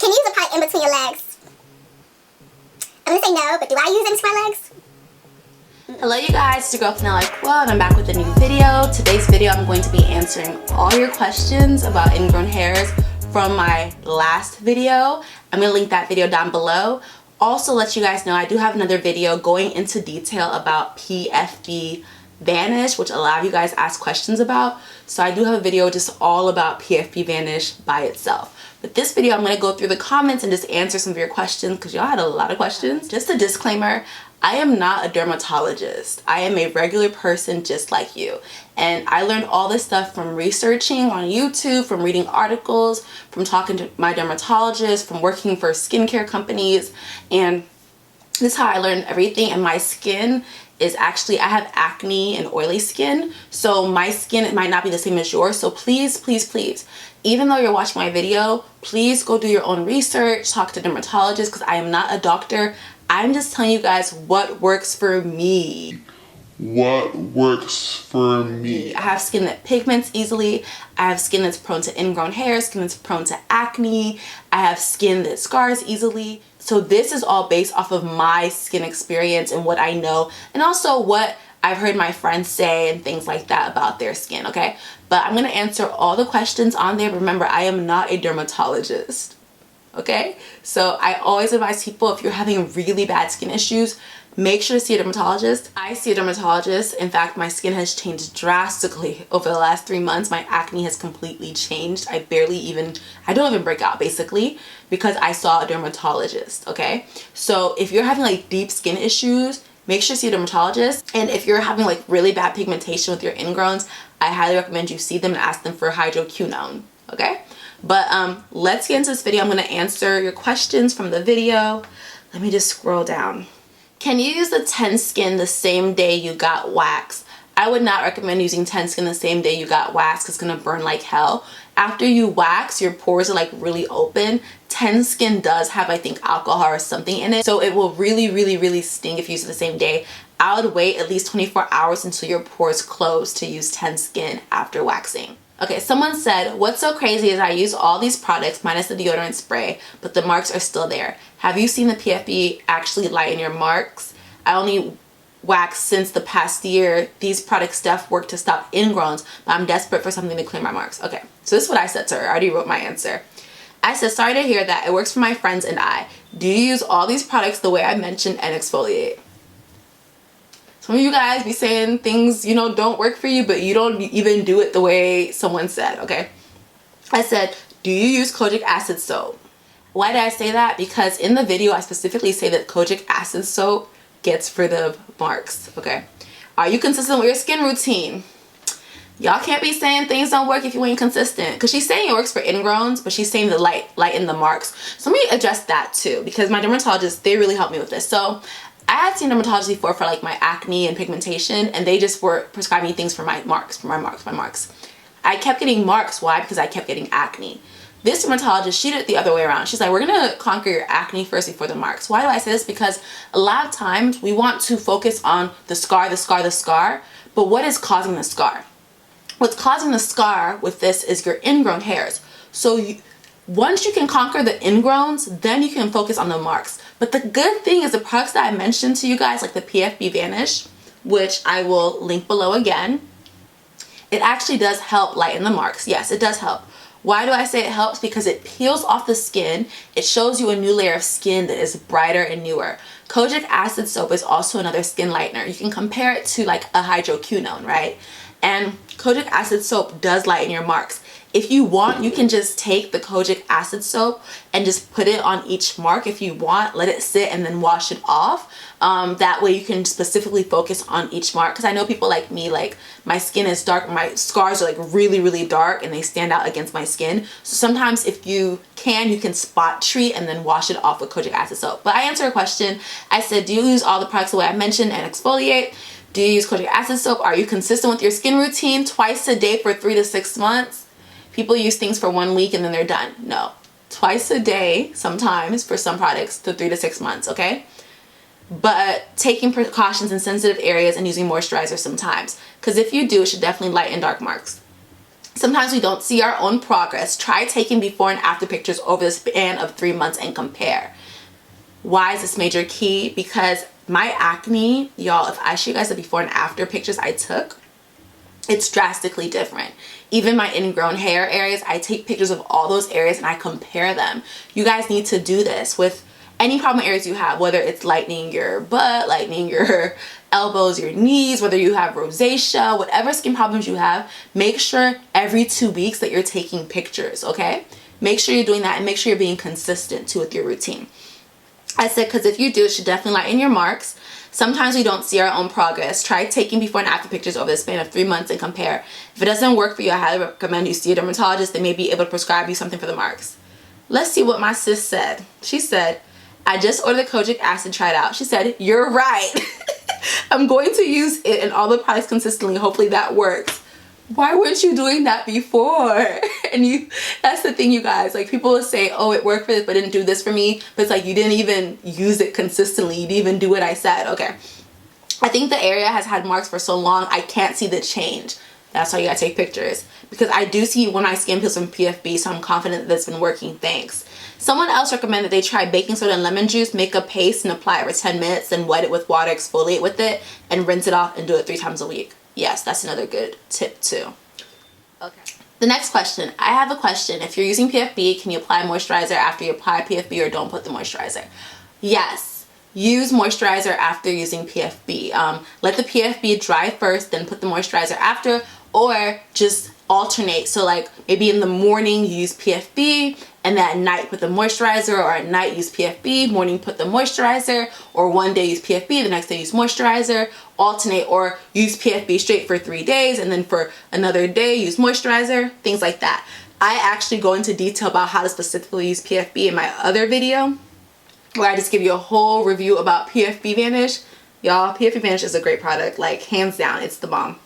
Can you use a product in between your legs? I'm gonna say no, but do I use it into my legs? Hello you guys, it's your girl Fennella, and I'm back with a new video. Today's video I'm going to be answering all your questions about ingrown hairs from my last video. I'm going to link that video down below. Also let you guys know I do have another video going into detail about PFB Vanish, which a lot of you guys ask questions about. So I do have a video just all about PFB Vanish by itself. But this video I'm going to go through the comments and just answer some of your questions because y'all had a lot of questions. Just a disclaimer, I am not a dermatologist. I am a regular person just like you. And I learned all this stuff from researching on YouTube, from reading articles, from talking to my dermatologist, from working for skincare companies. And this is how I learned everything. And my skin is actually, I have acne and oily skin. So my skin might not be the same as yours. So please, please, please, even though you're watching my video, please go do your own research, talk to dermatologists because I am not a doctor. I'm just telling you guys what works for me. What works for me? I have skin that pigments easily. I have skin that's prone to ingrown hair, skin that's prone to acne. I have skin that scars easily. So this is all based off of my skin experience and what I know, and also what I've heard my friends say and things like that about their skin, okay? But I'm gonna answer all the questions on there. Remember, I am not a dermatologist. Okay, so I always advise people, if you're having really bad skin issues, make sure to see a dermatologist. I see a dermatologist. In fact, my skin has changed drastically over the last 3 months. My acne has completely changed. I don't even break out basically because I saw a dermatologist, okay? So if you're having like deep skin issues, make sure to see a dermatologist. And if you're having like really bad pigmentation with your ingrowns, I highly recommend you see them and ask them for hydroquinone, okay? But let's get into this video. I'm going to answer your questions from the video. Let me just scroll down. Can you use the Tendskin the same day you got wax? I would not recommend using Tendskin the same day you got wax because it's going to burn like hell. After you wax, your pores are like really open. Tendskin does have, I think, alcohol or something in it. So it will really, really, really sting if you use it the same day. I would wait at least 24 hours until your pores close to use Tendskin after waxing. Okay, someone said, what's so crazy is I use all these products minus the deodorant spray, but the marks are still there. Have you seen the PFB actually lighten your marks? I only waxed since the past year. These products stuff work to stop ingrowns, but I'm desperate for something to clear my marks. Okay, so this is what I said to her. I already wrote my answer. I said, sorry to hear that. It works for my friends and I. Do you use all these products the way I mentioned and exfoliate? Some of you guys be saying things, you know, don't work for you, but you don't even do it the way someone said, okay? I said, do you use kojic acid soap? Why did I say that? Because in the video, I specifically say that kojic acid soap gets rid of marks, okay? Are you consistent with your skin routine? Y'all can't be saying things don't work if you ain't consistent. Because she's saying it works for ingrowns, but she's saying the lighten the marks. So let me address that too, because my dermatologist, they really helped me with this. So I had seen dermatologists before for like my acne and pigmentation, and they just were prescribing me things for my marks, I kept getting marks. Why? Because I kept getting acne. This dermatologist, she did it the other way around. She's like, we're gonna conquer your acne first before the marks. Why do I say this? Because a lot of times we want to focus on the scar, but what is causing the scar? What's causing the scar with this is your ingrown hairs. So once you can conquer the ingrowns, then you can focus on the marks. But the good thing is the products that I mentioned to you guys, like the PFB Vanish, which I will link below again, it actually does help lighten the marks. Yes, it does help. Why do I say it helps? Because it peels off the skin. It shows you a new layer of skin that is brighter and newer. Kojic acid soap is also another skin lightener. You can compare it to like a hydroquinone, right? And kojic acid soap does lighten your marks. If you want, you can just take the kojic acid soap and just put it on each mark if you want. Let it sit and then wash it off. That way you can specifically focus on each mark. Because I know people like me, like my skin is dark, my scars are like really, really dark and they stand out against my skin. So sometimes if you can spot treat and then wash it off with kojic acid soap. But I answered a question. I said, do you use all the products the way I mentioned and exfoliate? Do you use kojic acid soap? Are you consistent with your skin routine twice a day for 3 to 6 months? People use things for 1 week and then they're done. No, twice a day sometimes for some products to 3 to 6 months, okay? But taking precautions in sensitive areas and using moisturizer sometimes. Because if you do, it should definitely lighten dark marks. Sometimes we don't see our own progress. Try taking before and after pictures over the span of 3 months and compare. Why is this major key? Because my acne, y'all, if I show you guys the before and after pictures I took, it's drastically different. Even my ingrown hair areas, I take pictures of all those areas and I compare them. You guys need to do this with any problem areas you have, whether it's lightening your butt, lightening your elbows, your knees, whether you have rosacea, whatever skin problems you have, make sure every 2 weeks that you're taking pictures, okay? Make sure you're doing that and make sure you're being consistent too with your routine. I said, because if you do, it should definitely lighten your marks. Sometimes we don't see our own progress. Try taking before and after pictures over the span of 3 months and compare. If it doesn't work for you, I highly recommend you see a dermatologist. They may be able to prescribe you something for the marks. Let's see what my sis said. She said, I just ordered the kojic acid, tried out. She said, you're right. I'm going to use it and all the products consistently. Hopefully that works. Why weren't you doing that before? And that's the thing, you guys. Like, people will say, oh, it worked for this, but didn't do this for me. But it's like, you didn't even use it consistently. You didn't even do what I said. Okay. I think the area has had marks for so long, I can't see the change. That's why you gotta take pictures. Because I do see when my skin peels from PFB, so I'm confident that it's been working. Thanks. Someone else recommended they try baking soda and lemon juice, make a paste and apply it for 10 minutes, then wet it with water, exfoliate with it, and rinse it off and do it 3 times a week. Yes, that's another good tip too. Okay. The next question. I have a question. If you're using PFB, can you apply moisturizer after you apply PFB or don't put the moisturizer? Yes. Use moisturizer after using PFB. Let the PFB dry first, then put the moisturizer after, or just alternate. So like maybe in the morning you use PFB and then at night put the moisturizer, or at night use PFB, morning put the moisturizer, or one day use PFB, the next day use moisturizer. Alternate, or use PFB straight for 3 days and then for another day use moisturizer, things like that. I actually go into detail about how to specifically use PFB in my other video, where I just give you a whole review about PFB Vanish. Y'all, PFB Vanish is a great product, like hands down, it's the bomb.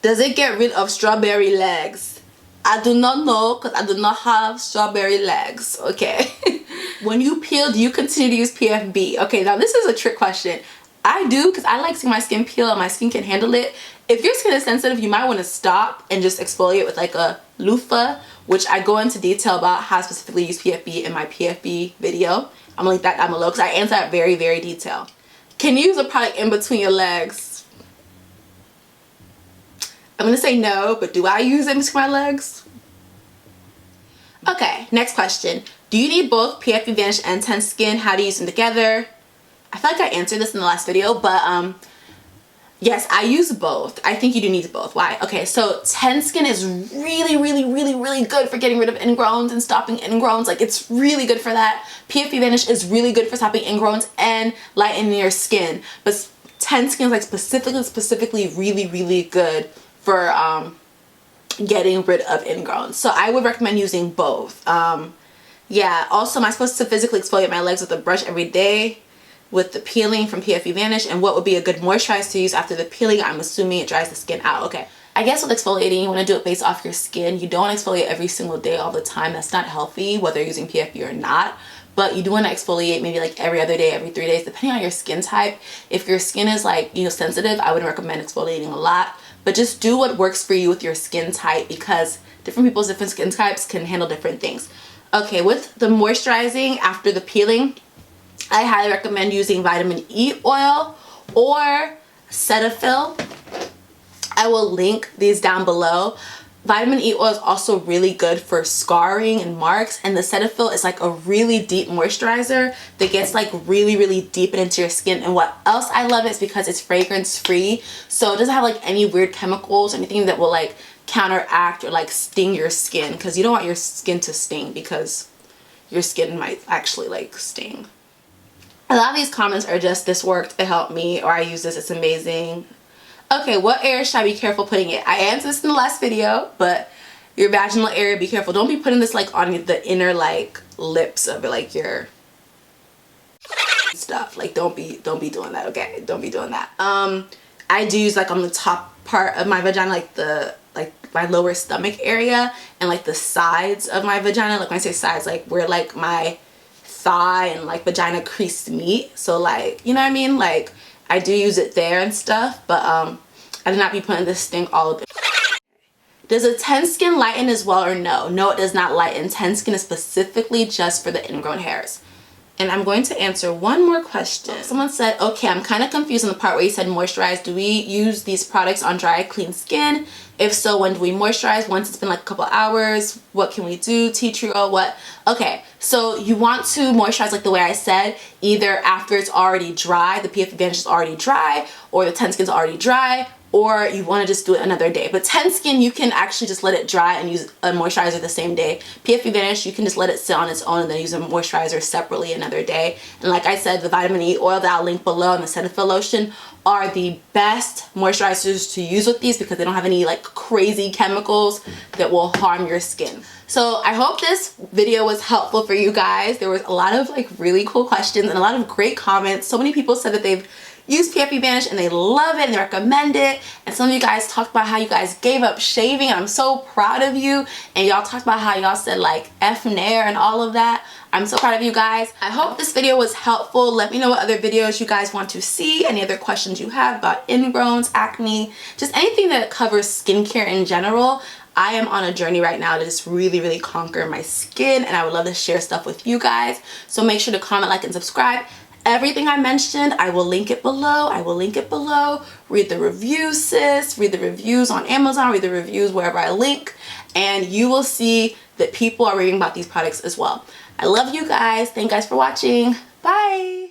Does it get rid of strawberry legs? I do not know, because I do not have strawberry legs, okay? When you peel, do you continue to use PFB? Okay, now this is a trick question. I do, because I like seeing my skin peel and my skin can handle it. If your skin is sensitive, you might want to stop and just exfoliate with like a loofah, which I go into detail about how to specifically use PFB in my PFB video. I'm gonna link that down below because I answer that very, very detailed. Can you use a product in between your legs? I'm gonna say no, but do I use it in between my legs? Okay, next question. Do you need both PFB Vanish and Tendskin? How do you use them together? I feel like I answered this in the last video, but yes, I use both. I think you do need both. Why? Okay, so Tendskin is really, really, really, really good for getting rid of ingrowns and stopping ingrowns. Like, it's really good for that. PFB Vanish is really good for stopping ingrowns and lightening your skin. But Tendskin is like specifically really, really good for getting rid of ingrowns. So I would recommend using both. Yeah, also, am I supposed to physically exfoliate my legs with a brush every day with the peeling from PFB Vanish? And what would be a good moisturizer to use after the peeling? I'm assuming it dries the skin out. Okay, I guess with exfoliating, you want to do it based off your skin. You don't exfoliate every single day all the time. That's not healthy, whether you're using PFB or not. But you do want to exfoliate maybe like every other day, every 3 days, depending on your skin type. If your skin is like, you know, sensitive, I wouldn't recommend exfoliating a lot. But just do what works for you with your skin type, because different people's different skin types can handle different things. Okay, with the moisturizing after the peeling, I highly recommend using vitamin E oil or Cetaphil. I will link these down below. Vitamin E oil is also really good for scarring and marks, and the Cetaphil is like a really deep moisturizer that gets like really, really deep into your skin. And what else I love is because it's fragrance free, so it doesn't have like any weird chemicals or anything that will like counteract or like sting your skin, because you don't want your skin to sting, because your skin might actually like sting. A lot of these comments are just, this worked, it helped me, or I use this, it's amazing. Okay, what area should I be careful putting it? I answered this in the last video, but your vaginal area, be careful. Don't be putting this like on the inner like lips of it, like your stuff. Like, don't be doing that, okay? Don't be doing that. I do use like on the top part of my vagina, like my lower stomach area, and like the sides of my vagina. Like when I say sides, like where like my thigh and like vagina crease meet. So like, you know what I mean? Like, I do use it there and stuff, but I do not be putting this thing all up. Does a Tendskin lighten as well or no? No, it does not lighten. Tendskin is specifically just for the ingrown hairs. And I'm going to answer one more question. Someone said, okay, I'm kind of confused on the part where you said moisturize. Do we use these products on dry, clean skin? If so, when do we moisturize? Once it's been like a couple hours, what can we do? Tea tree oil, what? Okay, so you want to moisturize like the way I said, either after it's already dry, the PFB Vanish is already dry, or the Tendskin's already dry, or you want to just do it another day. But Tendskin, you can actually just let it dry and use a moisturizer the same day. PFB Vanish, you can just let it sit on its own and then use a moisturizer separately another day. And like I said, the vitamin E oil that I'll link below and the Cetaphil lotion are the best moisturizers to use with these because they don't have any like crazy chemicals that will harm your skin. So I hope this video was helpful for you guys. There was a lot of like really cool questions and a lot of great comments. So many people said that they've used PFB Vanish and they love it and they recommend it. And some of you guys talked about how you guys gave up shaving, and I'm so proud of you. And y'all talked about how y'all said like F Nair and all of that. I'm so proud of you guys. I hope this video was helpful. Let me know what other videos you guys want to see, any other questions you have about ingrowns, acne, just anything that covers skincare in general. I am on a journey right now to just really conquer my skin, and I would love to share stuff with you guys. So make sure to comment, like, and subscribe. Everything I mentioned, I will link it below. I will link it below. Read the reviews, sis. Read the reviews on Amazon. Read the reviews wherever I link. And you will see that people are reading about these products as well. I love you guys. Thank you guys for watching. Bye.